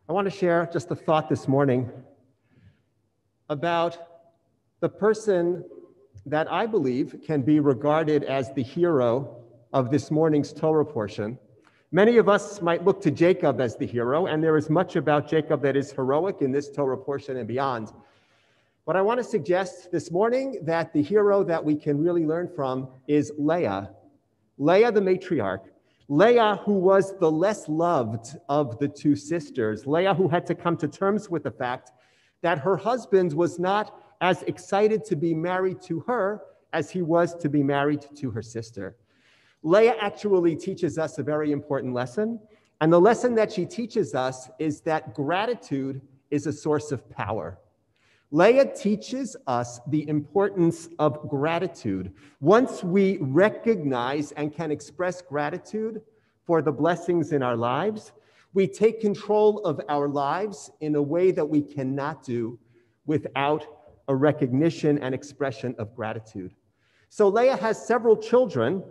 I want to share just a thought this morning about the person that I believe can be regarded as the hero of this morning's Torah portion. Many of us might look to Jacob as the hero, and there is much about Jacob that is heroic in this Torah portion and beyond. But I want to suggest this morning that the hero that we can really learn from is Leah. Leah, the matriarch. Leah, who was the less loved of the two sisters. Leah, who had to come to terms with the fact that her husband was not as excited to be married to her as he was to be married to her sister. Leah actually teaches us a very important lesson. And the lesson that she teaches us is that gratitude is a source of power. Leah teaches us the importance of gratitude. Once we recognize and can express gratitude for the blessings in our lives, we take control of our lives in a way that we cannot do without a recognition and expression of gratitude. So Leah has several children.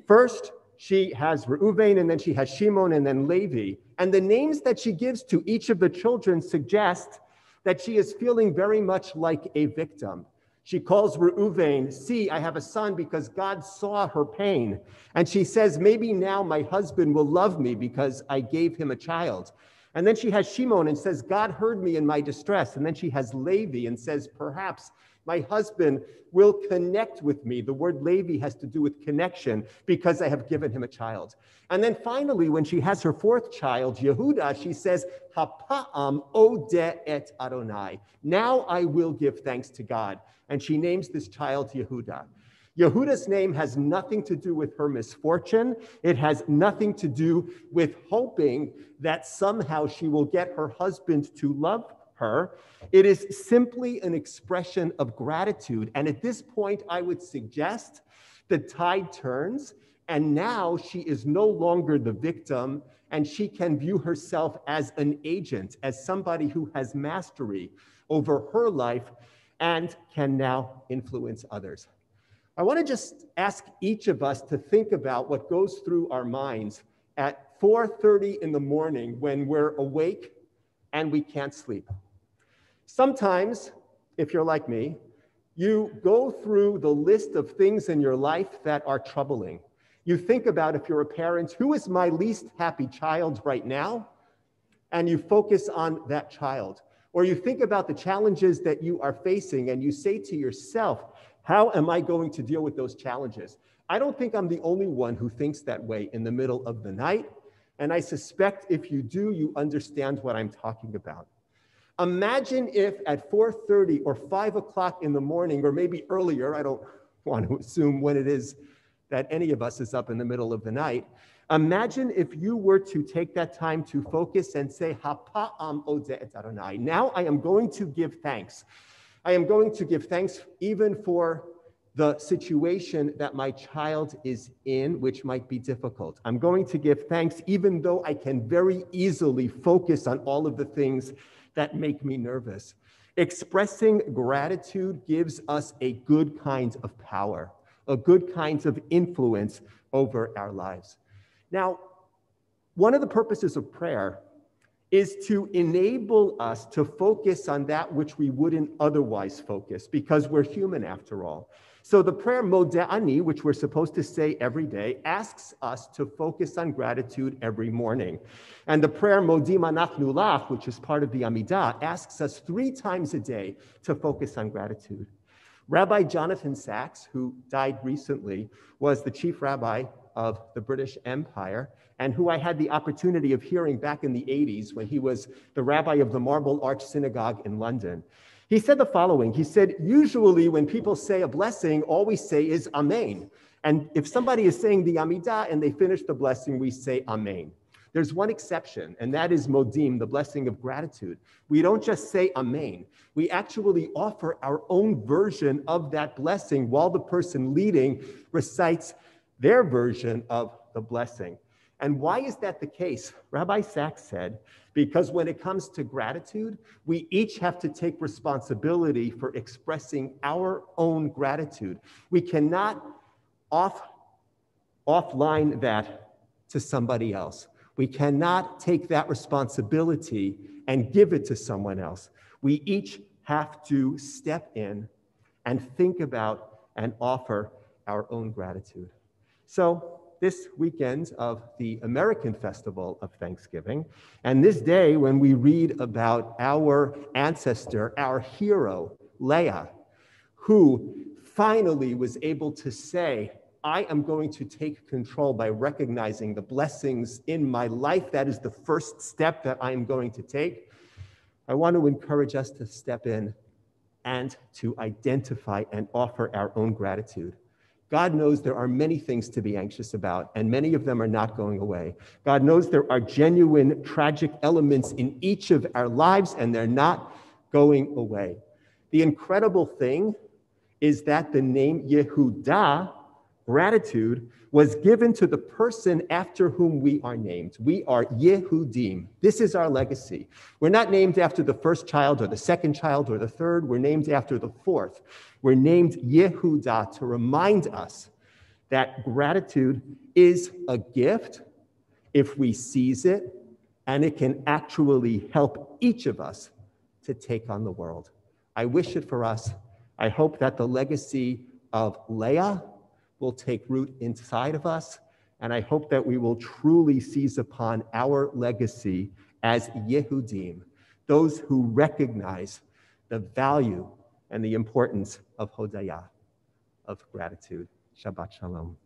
First, she has Reuven, and then she has Shimon, and then Levi. And the names that she gives to each of the children suggest that she is feeling very much like a victim. She calls Reuven, "See, I have a son because God saw her pain." And she says, "Maybe now my husband will love me because I gave him a child." And then she has Shimon and says, "God heard me in my distress." And then she has Levi and says, "Perhaps my husband will connect with me." The word Levi has to do with connection because I have given him a child. And then finally, when she has her fourth child, Yehuda, she says, "Hapa'am odeh et Adonai." Now I will give thanks to God. And she names this child Yehuda. Yehuda's name has nothing to do with her misfortune. It has nothing to do with hoping that somehow she will get her husband to love her. It is simply an expression of gratitude. And at this point, I would suggest the tide turns, and now she is no longer the victim, and she can view herself as an agent, as somebody who has mastery over her life and can now influence others. I want to just ask each of us to think about what goes through our minds at 4:30 in the morning when we're awake and we can't sleep. Sometimes, if you're like me, you go through the list of things in your life that are troubling. You think about, if you're a parent, who is my least happy child right now? And you focus on that child. Or you think about the challenges that you are facing and you say to yourself, how am I going to deal with those challenges? I don't think I'm the only one who thinks that way in the middle of the night. And I suspect if you do, you understand what I'm talking about. Imagine if at 4:30 or 5 o'clock in the morning, or maybe earlier, I don't want to assume when it is that any of us is up in the middle of the night. Imagine if you were to take that time to focus and say, "Hapa'am odeh et Adonai." Now I am going to give thanks. I am going to give thanks even for the situation that my child is in, which might be difficult. I'm going to give thanks even though I can very easily focus on all of the things that make me nervous. Expressing gratitude gives us a good kind of power, a good kind of influence over our lives. Now, one of the purposes of prayer is to enable us to focus on that which we wouldn't otherwise focus, because we're human after all. So the prayer Modeh Ani, which we're supposed to say every day, asks us to focus on gratitude every morning. And the prayer Modim Anachnu Lach, which is part of the Amidah, asks us 3 times a day to focus on gratitude. Rabbi Jonathan Sacks, who died recently, was the chief rabbi of the British Empire, and who I had the opportunity of hearing back in the 80s when he was the rabbi of the Marble Arch Synagogue in London. He said the following. He said, usually when people say a blessing, all we say is Amen. And if somebody is saying the Amidah and they finish the blessing, we say Amen. There's one exception, and that is Modim, the blessing of gratitude. We don't just say Amen. We actually offer our own version of that blessing while the person leading recites their version of the blessing. And why is that the case? Rabbi Sacks said, because when it comes to gratitude, we each have to take responsibility for expressing our own gratitude. We cannot offline that to somebody else. We cannot take that responsibility and give it to someone else. We each have to step in and think about and offer our own gratitude. So this weekend of the American Festival of Thanksgiving, and this day when we read about our ancestor, our hero, Leah, who finally was able to say, I am going to take control by recognizing the blessings in my life. That is the first step that I am going to take. I want to encourage us to step in and to identify and offer our own gratitude. God knows there are many things to be anxious about, and many of them are not going away. God knows there are genuine tragic elements in each of our lives, and they're not going away. The incredible thing is that the name Yehudah, gratitude, was given to the person after whom we are named. We are Yehudim. This is our legacy. We're not named after the first child or the second child or the third. We're named after the fourth. We're named Yehudah to remind us that gratitude is a gift if we seize it, and it can actually help each of us to take on the world. I wish it for us. I hope that the legacy of Leah will take root inside of us, and I hope that we will truly seize upon our legacy as Yehudim, those who recognize the value and the importance of Hodayah, of gratitude. Shabbat Shalom.